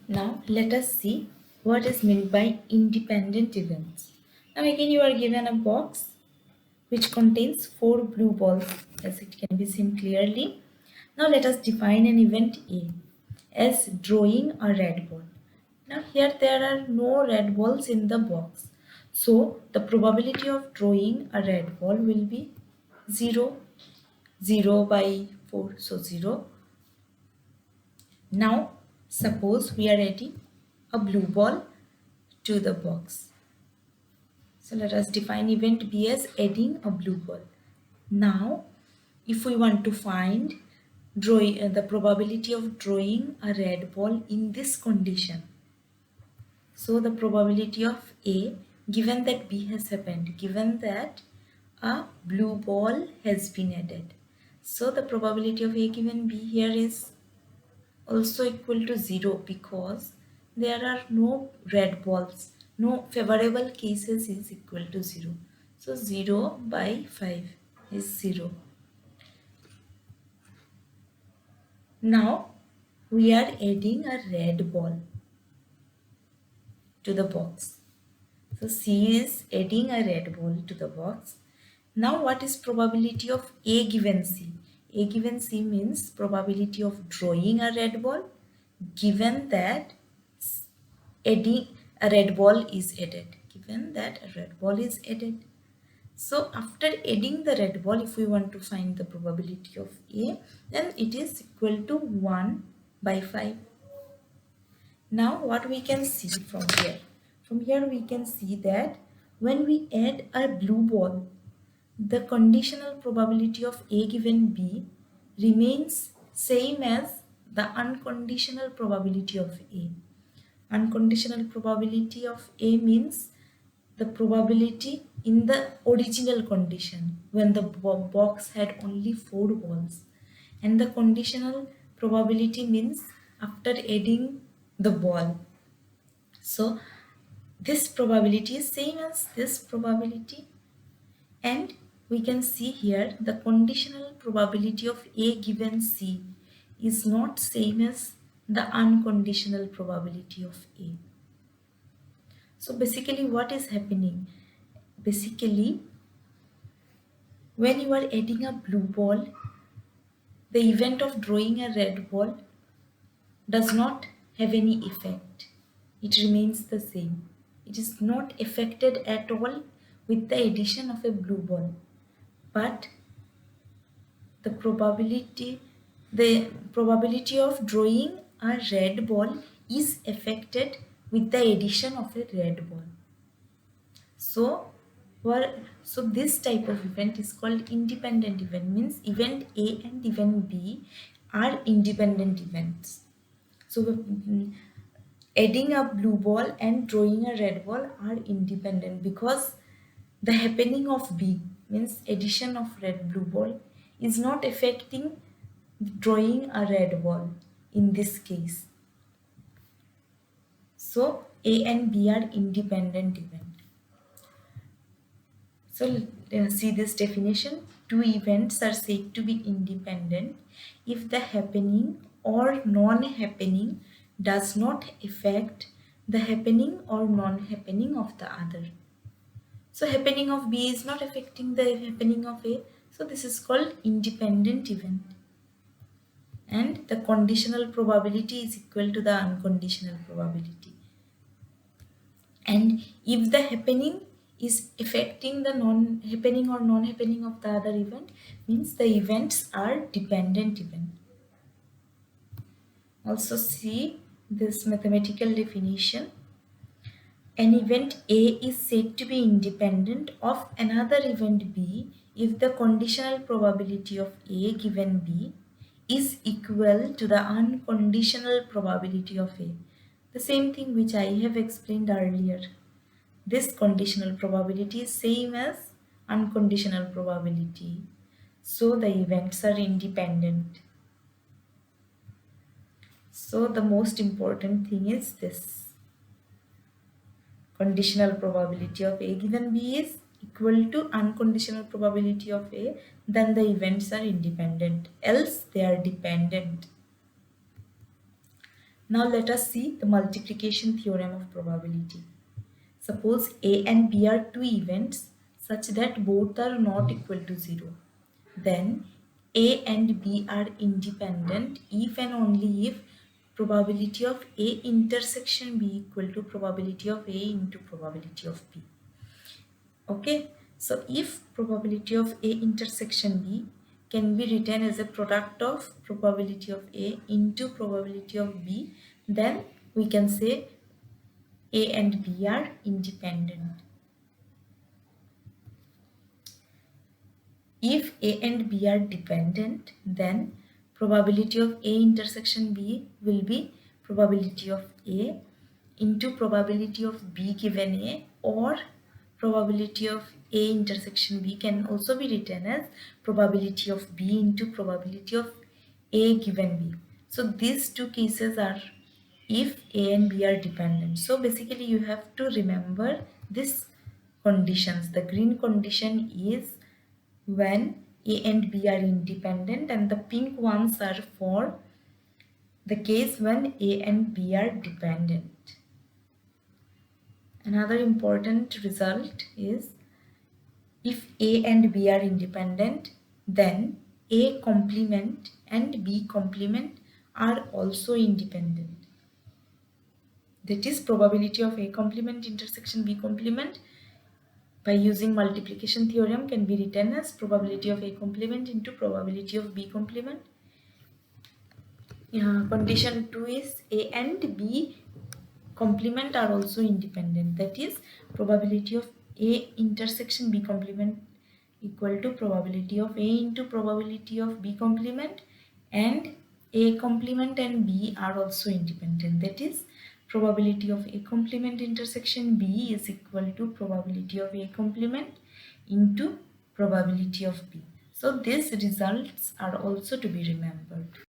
Now let us see what is meant by independent events. Now again you are given a box which contains 4 blue balls as it can be seen clearly. Now let us define an event A as drawing a red ball. Now here there are no red balls in the box. So the probability of drawing a red ball will be 0, 0 by 4, so 0. Now suppose we are adding a blue ball to the box. So let us define event B as adding a blue ball. Now if we want to find the probability of drawing a red ball in this condition. So the probability of A, given that B has happened, given that a blue ball has been added. So the probability of A given B here is also equal to 0 because there are no red balls. No favorable cases is equal to 0. So 0 by 5 is 0. Now we are adding a red ball to the box. So C is adding a red ball to the box. Now what is probability of A given C? A given C means probability of drawing a red ball given that adding a red ball is added. Given that a red ball is added. So after adding the red ball, if we want to find the probability of A, then it is equal to 1 by 5. Now what we can see from here? From here we can see that when we add a blue ball, the conditional probability of A given B remains same as the unconditional probability of A. Unconditional probability of A means the probability in the original condition when the box had only 4 balls, and the conditional probability means after adding the ball. So this probability is same as this probability, and we can see here the conditional probability of A given C is not same as the unconditional probability of A. So basically what is happening? Basically when you are adding a blue ball, the event of drawing a red ball does not have any effect. It remains the same. It is not affected at all with the addition of a blue ball. But the probability of drawing a red ball is affected with the addition of a red ball. So this type of event is called independent event, means event A and event B are independent events. So adding a blue ball and drawing a red ball are independent because the happening of B means addition of red blue ball is not affecting drawing a red ball in this case. So A and B are independent events. So see this definition. Two events are said to be independent if the happening or non-happening does not affect the happening or non-happening of the other. So happening of B is not affecting the happening of A. So this is called independent event. And the conditional probability is equal to the unconditional probability. And if the happening is affecting the non-happening or non-happening of the other event, means the events are dependent event. Also see this mathematical definition. An event A is said to be independent of another event B if the conditional probability of A given B is equal to the unconditional probability of A. The same thing which I have explained earlier. This conditional probability is same as unconditional probability. So the events are independent. So the most important thing is this. Conditional probability of A given B is equal to unconditional probability of A, then the events are independent. Else they are dependent. Now let us see the multiplication theorem of probability. Suppose A and B are two events such that both are not equal to 0. Then A and B are independent if and only if probability of A intersection B equal to probability of A into probability of B. Okay, so if probability of A intersection B can be written as a product of probability of A into probability of B, then we can say A and B are independent. If A and B are dependent, then probability of A intersection B will be probability of A into probability of B given A, or probability of A intersection B can also be written as probability of B into probability of A given B. So these two cases are if A and B are dependent. So basically you have to remember this conditions. The green condition is when A and B are independent, and the pink ones are for the case when A and B are dependent. Another important result is if A and B are independent, then A complement and B complement are also independent. That is, probability of A complement intersection B complement by using multiplication theorem can be written as probability of A complement into probability of B complement. Condition 2 is A and B complement are also independent. That is, probability of A intersection B complement equal to probability of A into probability of B complement, and A complement and B are also independent. That is, probability of A complement intersection B is equal to probability of A complement into probability of B. So these results are also to be remembered.